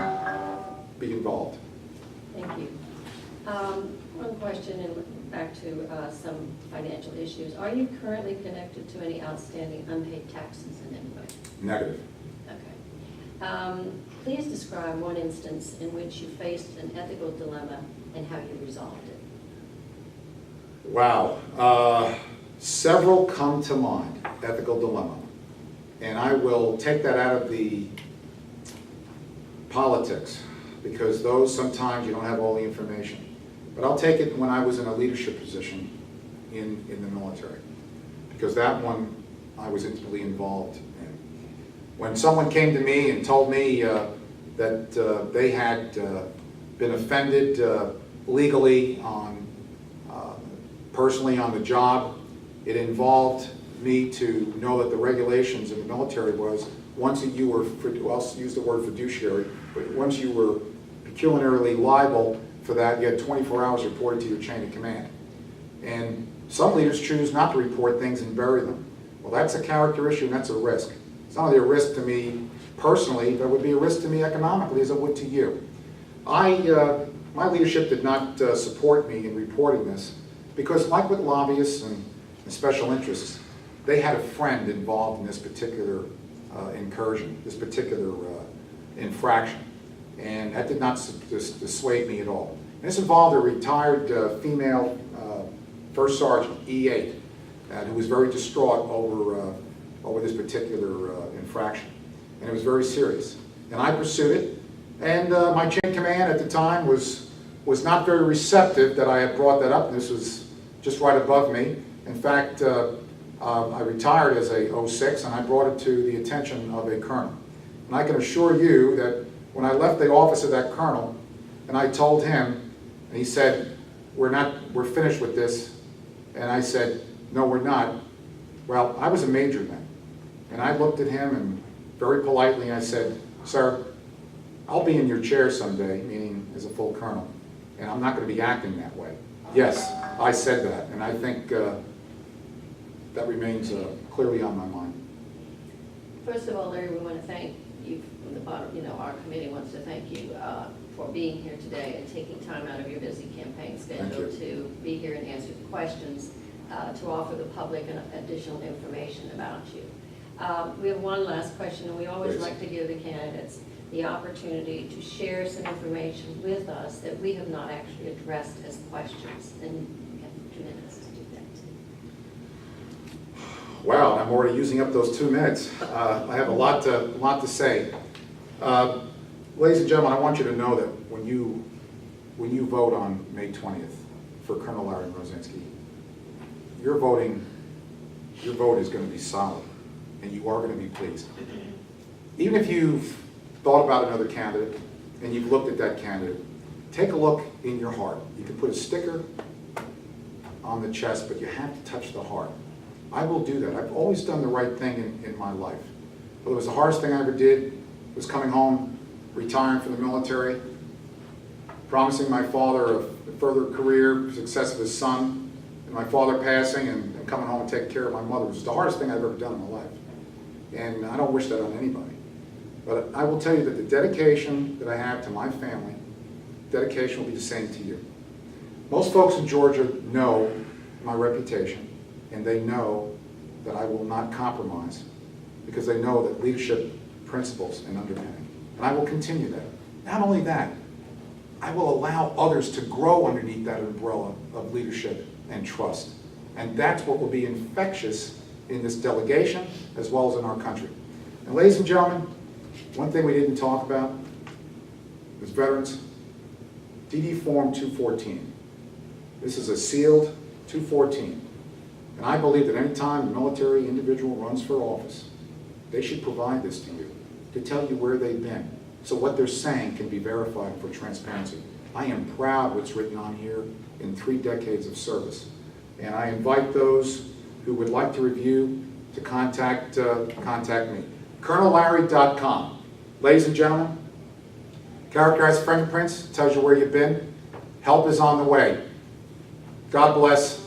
be involved. Thank you. One question, and back to some financial issues. Are you currently connected to any outstanding unpaid taxes in any way? Negative. Okay. Please describe one instance in which you faced an ethical dilemma and how you resolved it. Wow. Several come to mind, ethical dilemma. And I will take that out of the politics, because those sometimes you don't have all the information. But I'll take it when I was in a leadership position in the military, because that one I was intimately involved in. When someone came to me and told me that they had been offended legally personally on the job, it involved me to know that the regulations in the military was once you were, well, I'll use the word fiduciary, but once you were pecuniarily liable for that, you had 24 hours reported to your chain of command. And some leaders choose not to report things and bury them. Well, that's a character issue and that's a risk. It's not only a risk to me personally, but it would be a risk to me economically as it would to you. My leadership did not support me in reporting this because, like with lobbyists and special interests, they had a friend involved in this particular incursion, this particular infraction. And that did not dissuade me at all. And this involved a retired female first sergeant, E8, who was very distraught over this particular infraction. And it was very serious. And I pursued it. And my chain of command at the time was not very receptive that I had brought that up. This was just right above me. In fact, I retired as a 06, and I brought it to the attention of a colonel. And I can assure you that when I left the office of that colonel, and I told him, and he said, we're finished with this. And I said, no, we're not. Well, I was a major then. And I looked at him and very politely I said, sir, I'll be in your chair someday, meaning as a full colonel, and I'm not going to be acting that way. Yes, I said that, and I think that remains clearly on my mind. First of all, Larry, we want to thank you from the bottom, our committee wants to thank you for being here today and taking time out of your busy campaign schedule to be here and answer the questions, to offer the public additional information about you. We have one last question, and we always like to give the candidates the opportunity to share some information with us that we have not actually addressed as questions. And you have 2 minutes to do that. Wow, I'm already using up those 2 minutes. I have a lot to say. Ladies and gentlemen, I want you to know that when you vote on May 20th for Colonel Larry Mrozinski, your vote is going to be solid, and you are going to be pleased. Even if you've thought about another candidate and you've looked at that candidate, take a look in your heart. You can put a sticker on the chest, but you have to touch the heart. I will do that. I've always done the right thing in my life. But it was the hardest thing I ever did was coming home, retiring from the military, promising my father a further career, success of his son, and my father passing and coming home and taking care of my mother. It was the hardest thing I've ever done in my life. And I don't wish that on anybody. But I will tell you that the dedication that I have to my family, dedication will be the same to you. Most folks in Georgia know my reputation, and they know that I will not compromise because they know that leadership principles and underpinning. And I will continue that. Not only that, I will allow others to grow underneath that umbrella of leadership and trust. And that's what will be infectious in this delegation as well as in our country. And ladies and gentlemen, one thing we didn't talk about is veterans. DD Form 214. This is a sealed 214. And I believe that any time a military individual runs for office, they should provide this to you, to tell you where they've been, so what they're saying can be verified for transparency. I am proud what's written on here in 3 decades of service. And I invite those who would like to review to contact me. ColonelLarry.com. Ladies and gentlemen, characterized fingerprints tells you where you've been. Help is on the way. God bless.